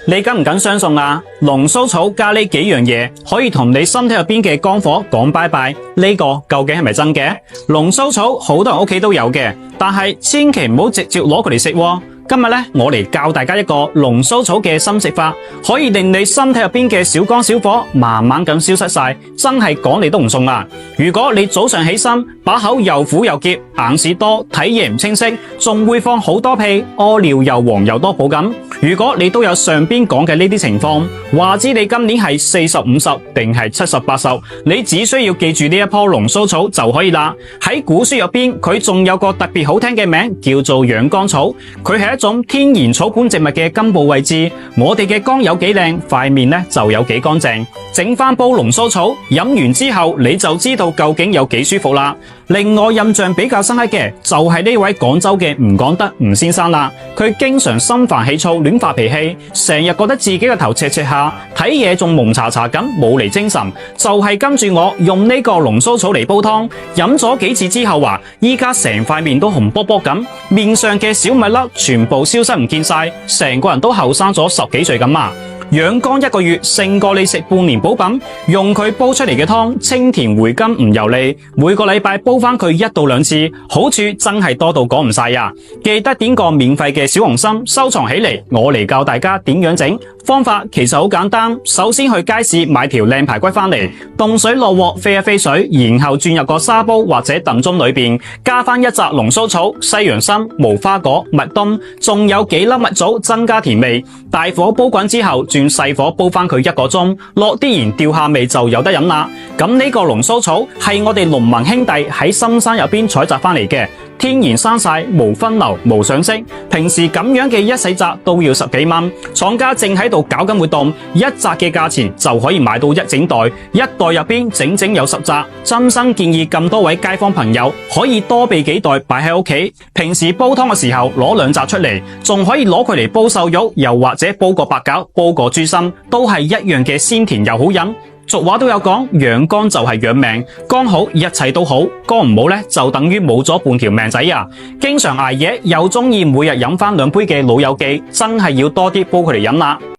你敢唔敢相信啊？龍鬚草加呢幾樣嘢，可以同你身體入邊嘅肝火講拜拜。呢個究竟係咪真嘅？龍鬚草好多人屋企都有嘅，但係千祈唔好直接攞佢嚟食喎。今日呢，我嚟教大家一個龍鬚草嘅新食法，可以令你身體入邊嘅小肝小火慢慢咁消失晒，真係講你都唔信啊！如果你早上起身把口又苦又澀，眼屎多，睇嘢唔清晰，仲會放好多屁，屙尿又黃又多泡咁，如果你都有上邊講嘅呢啲情況，話知你今年係40、50定係70、80，你只需要記住呢一棵龍鬚草就可以啦。喺古書入邊，佢仲有個特別好聽嘅名，叫做養肝草，佢係一種天然草本植物嘅根部位置，我哋嘅肝有幾靚，塊面呢就有幾乾淨。整翻煲龍鬚草，飲完之後你就知道究竟有幾舒服啦。令我印象比較深刻嘅就係呢位廣州嘅吳廣德吳先生啦，佢經常心煩氣躁，亂發脾氣，成日覺得自己嘅頭赤赤下，睇嘢仲蒙查查咁，冇嚟精神。就係跟住我用呢個龍鬚草嚟煲湯，飲咗幾次之後話，依家成塊面都紅卜卜咁，面上嘅小米粒全部消失唔見晒，成個人都後生咗10幾歲咁啊！養肝1個月勝過你食半年補品，用佢煲出嚟嘅湯清甜回甘唔油膩，每個禮拜煲翻佢1到2次，好處真係多到講唔晒呀！記得點個免費嘅小紅心收藏起嚟，我嚟教大家點樣整。方法其實好簡單，首先去街市買條靚排骨翻嚟，凍水落鑊飛一飛水，然後轉入個砂煲或者燉盅裏邊，加翻1紮龍鬚草、西洋參、無花果、蜜冬，仲有幾粒蜜棗增加甜味。大火煲滾之後，轉細火煲翻佢1個鐘，落啲鹽調下味就有得飲啦。咁呢個龍鬚草係我哋農民兄弟喺深山入邊採集翻嚟嘅。天然生晒，無分流，無上色。平時咁樣嘅一洗紮都要10幾蚊，廠家正喺度搞緊活動，一紮嘅價錢就可以買到一整袋，一袋入邊整整有10紮。真心建議咁多位街坊朋友可以多備幾袋擺喺屋企，平時煲湯嘅時候攞2紮出嚟，仲可以攞佢嚟煲瘦肉，又或者煲個白餃，煲個豬心，都係一樣嘅鮮甜又好飲。俗話都有講，養肝就係養命，肝好一切都好，肝唔好呢就等於冇咗半條命仔啊！經常捱夜又中意每日飲翻2杯嘅老友記，真係要多啲煲佢嚟飲啦。